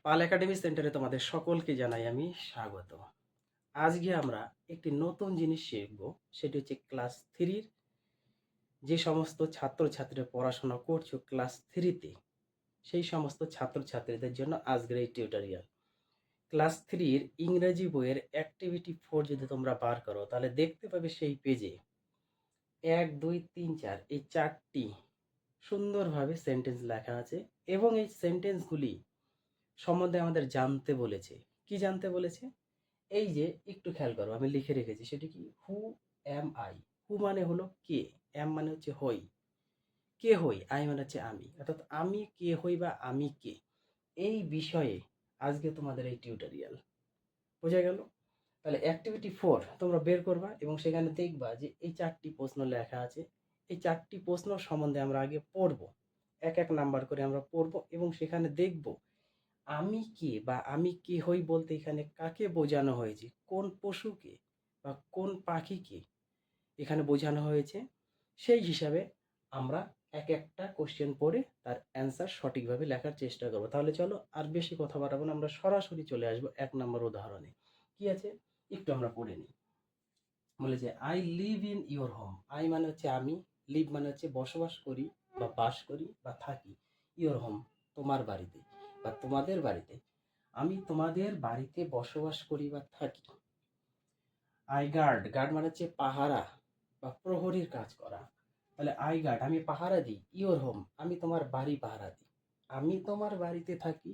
পাল academy সেন্টারে তোমাদের সকলকে জানাই আমি স্বাগত। আজকে আমরা একটি নতুন জিনিস শিখব, সেটি হচ্ছে ক্লাস থ্রির যে সমস্ত ছাত্রছাত্রীরা পড়াশোনা করছো ক্লাস থ্রিতে, সেই সমস্ত ছাত্রছাত্রীদের জন্য আজকের এই টিউটোরিয়াল। ক্লাস থ্রির ইংরেজি বইয়ের অ্যাক্টিভিটি 4 যদি তোমরা বার করো তাহলে দেখতে পাবে সেই পেজে 1, 2, 3, 4 এই 4টি সুন্দরভাবে সেন্টেন্স লেখা আছে এবং এই সেন্টেন্সগুলি সম্বন্ধে আমাদের জানতে বলেছে। কি জানতে বলেছে? এই যে একটু খেয়াল করো, আমি লিখে রেখেছি সেটি কি, হু অ্যাম আই। হু মানে হলো কে, অ্যাম মানে হচ্ছে হই, কে হই, আই মানে হচ্ছে আমি, অর্থাৎ আমি কে হই বা আমি কে, এই বিষয়ে আজকে তোমাদের এই টিউটোরিয়াল। বোঝা গেল? তাহলে অ্যাক্টিভিটি 4 তোমরা বের করবা এবং সেখানে দেখবা যে এই 4টি প্রশ্ন লেখা আছে। এই 4টি প্রশ্ন সম্বন্ধে আমরা আগে পড়ব, এক এক নাম্বার করে আমরা পড়ব এবং সেখানে দেখব আমি কে বা আমি কে হই বলতে এখানে কাকে বোঝানো হয়েছে, কোন পশুকে বা কোন পাখিকে এখানে বোঝানো হয়েছে, সেই হিসাবে আমরা এক একটা কোশ্চেন পড়ে তার অ্যান্সার সঠিকভাবে লেখার চেষ্টা করব। তাহলে চলো আর বেশি কথা বাড়াবো না, আমরা সরাসরি চলে আসবো 1 নম্বর উদাহরণে। কি আছে একটু আমরা পড়ে নিই। বলেছে I live in your home. I মানে হচ্ছে আমি, লিভ মানে হচ্ছে বসবাস করি বা বাস করি বা থাকি, ইওর হোম তোমার বাড়িতে বা তোমাদের বাড়িতে, আমি তোমাদের বাড়িতে বসবাস করি বা থাকি। আই গার্ড, গার্ড মানে হচ্ছে পাহারা বা প্রহরীর কাজ করা। তাহলে আই গার্ড আমি পাহারা দিই, ইওর হোম আমি তোমার বাড়ি পাহারা দিই, আমি তোমার বাড়িতে থাকি,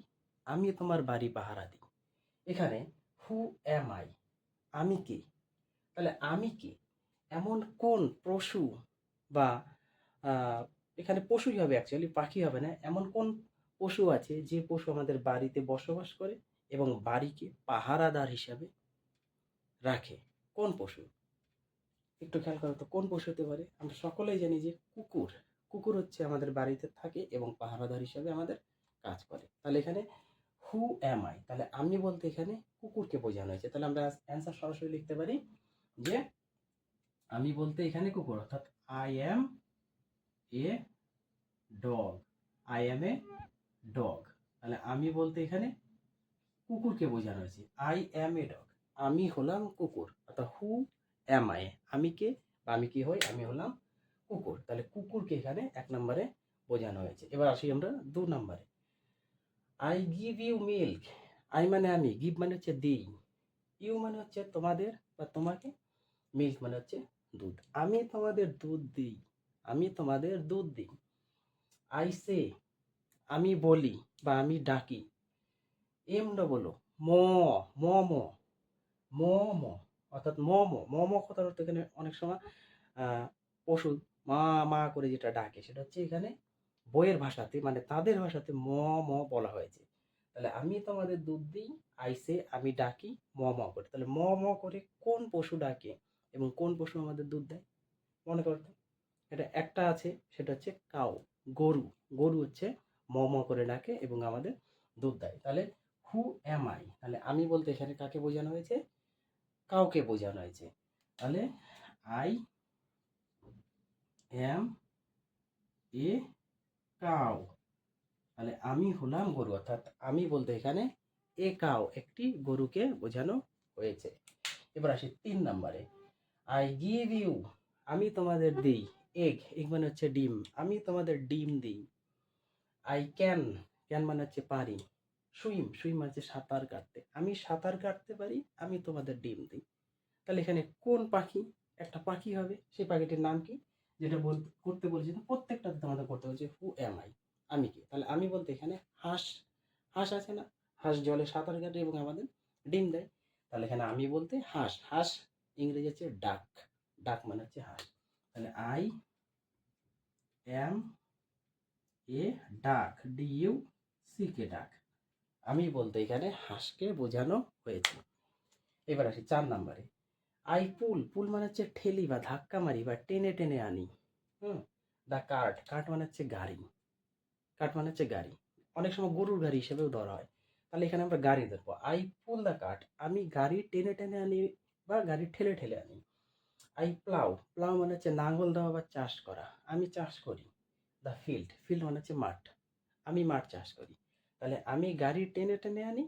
আমি তোমার বাড়ি পাহারা দিই। এখানে হু অ্যাম আই, আমি কে? তাহলে আমি কে, এমন কোন পশু বা আহ, এখানে পশুই হবে, অ্যাকচুয়ালি পাখি হবে না, এমন কোন পশু আছে যে পশু আমাদের বাড়িতে বসবাস করে এবং বাড়িকে পাহারাদার হিসাবে রাখে? কোন পশু? একটু খেয়াল করো তো, কোন পশু হতে পারে? আমরা সকলেই জানি যে কুকুর। কুকুর হচ্ছে আমাদের বাড়িতে থাকে এবং পাহারাদার হিসাবে আমাদের কাজ করে। তাহলে এখানে হু অ্যাম আই, তাহলে আমি বলতে এখানে কুকুরকে বোঝানো হয়েছে। তাহলে আমরা অ্যান্সার সরাসরি লিখতে পারি যে আমি বলতে এখানে কুকুর, অর্থাৎ I am a dog, I am a dog. তাহলে আমি বলতে এখানে কুকুরকে বোঝানো হয়েছে, আই অ্যাম এ ডগ, আমি হলাম কুকুর, অর্থাৎ হু অ্যাম আই, আমি কে বা আমি কি হই, আমি হলাম কুকুর। তাহলে কুকুরকে এখানে 1 নম্বরে বোঝানো হয়েছে। এবার আসি আমরা 2 নম্বরে। I give you milk. I মানে আমি, গিভ মানে হচ্ছে দিই, ইউ মানে হচ্ছে তোমাদের বা তোমাকে, মিল্ক মানে হচ্ছে দুধ, আমি তোমাদের দুধ দিই, আমি তোমাদের দুধ দিই। আই সে আমি বলি বা আমি ডাকি, এম ডবল ও ম, ম ম, ম ম, অর্থাৎ ম ম, ম ম কথার অর্থ এখানে অনেক সময় পশু মা মা করে যেটা ডাকে সেটা হচ্ছে এখানে বইয়ের ভাষাতে মানে তাদের ভাষাতে ম ম বলা হয়েছে। তাহলে আমি তোমাদের দুধ দিই, আইসে আমি ডাকি ম ম করে। তাহলে ম ম করে কোন পশু ডাকে এবং কোন পশু আমাদের দুধ দেয়? মনে করো তো, এটা একটা আছে, সেটা হচ্ছে কাউ, গরু। গরু হচ্ছে ম ম করে ডাকে এবং আমাদের দুধ দেয়। তাহলে হু অ্যাম আই, তাহলে আমি বলতে এখানে কাকে বোঝানো হয়েছে? কাউকে বোঝানো হয়েছে। তাহলে আই অ্যাম এ কাউ, তাহলে আমি হলাম গরু, অর্থাৎ আমি বলতে এখানে এ কাউ একটি গরুকে বোঝানো হয়েছে। এবার আসি 3 নম্বরে। আই গিভ ইউ আমি তোমাদের দিই, এগ, এগ মানে হচ্ছে ডিম, আমি তোমাদের ডিম দিই। আই ক্যান, ক্যান মানে হচ্ছে পারি। সুইম, সুইম মানে হচ্ছে সাঁতার কাটতে, আমি সাঁতার কাটতে পারি, আমি তোমাদের ডিম দিই। তাহলে এখানে কোন পাখি? একটা পাখি হবে, সেই পাখিটির নাম কি? যেটা করতে বলেছি প্রত্যেকটাতে তোমাদের করতে বলছে হু অ্যাম আই, আমি কি? তাহলে আমি বলতে এখানে হাঁস, হাঁস আছে না, হাঁস জলে সাঁতার কাটে এবং আমাদের ডিম দেয়। তাহলে এখানে আমি বলতে হাঁস, হাঁস ইংরেজি হচ্ছে ডাক, ডাক মানে হচ্ছে হাঁস। তাহলে আই অ্যাম এ ডাক, ডি ইউ সি কে, ডাক, আমি বলতে এখানে হাঁসকে বোঝানো হয়েছে। এবার আসি 4 নম্বরে। আই পুল, পুল মানে হচ্ছে ঠেলি বা ধাক্কা মারি বা টেনে টেনে আনি। হুম। দ্য কার্ট, কার্ট মানে হচ্ছে গাড়ি, কার্ট মানে হচ্ছে গাড়ি, অনেক সময় গরুর গাড়ি হিসেবেও ধরা হয়। তাহলে এখানে আমরা গাড়ি ধরবো, আই পুল দ্য কার্ট, আমি গাড়ি টেনে টেনে আনি বা গাড়ি ঠেলে ঠেলে আনি। আই প্লাউ, প্লাউ মানে হচ্ছে নাঙ্গল দেওয়া বা চাষ করা, আমি চাষ করি। দ্য ফিল্ড, ফিল্ড মানে হচ্ছে মাঠ, আমি মাঠ চাষ করি। তাহলে আমি গাড়ি টেনে টেনে আনি,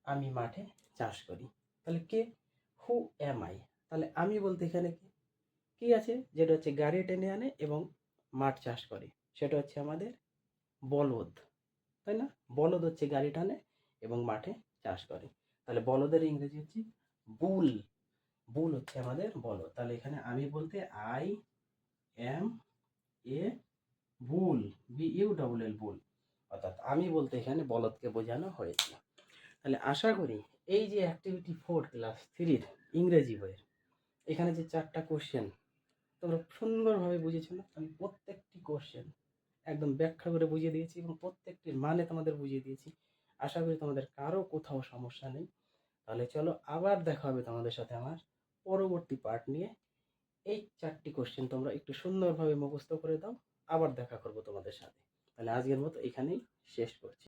আমি মাঠে চাষ করি। তাহলে কে? Who am I? তাহলে আমি বলতে এখানে কি কি আছে, যেটা হচ্ছে গাড়ি টেনে আনে এবং মাঠ চাষ করে, সেটা হচ্ছে আমাদের বলদ, তাই না? বলদ হচ্ছে গাড়ি টানে এবং মাঠে চাষ করে। তাহলে বলদের ইংরেজি হচ্ছে বুল। বুল হচ্ছে আমাদের বলদ। তাহলে এখানে আমি বলতে I am a bull, B U double L, bull. অর্থাৎ আমি বলতে এখানে বলদকে বোঝানো হয়েছে। তাহলে আশা করি এই যে অ্যাক্টিভিটি 4 ক্লাস 3 ইংরেজি বইয়ের এখানে যে 4টা কোশ্চেন তোমরা সুন্দরভাবে বুঝেছো না? আমি প্রত্যেকটি কোশ্চেন একদম ব্যাখ্যা করে বুঝিয়ে দিয়েছি এবং প্রত্যেকটির মানে তোমাদের বুঝিয়ে দিয়েছি। আশা করি তোমাদের কারো কোথাও সমস্যা নেই। তাহলে চলো আবার দেখা হবে তোমাদের সাথে আমার পরবর্তী পার্ট নিয়ে। এই 4টি কোশ্চেন তোমরা একটু সুন্দরভাবে মুখস্থ করে দাও। আবার দেখা করব তোমাদের সাথে। তাহলে আজকের মতো এখানেই শেষ করছি।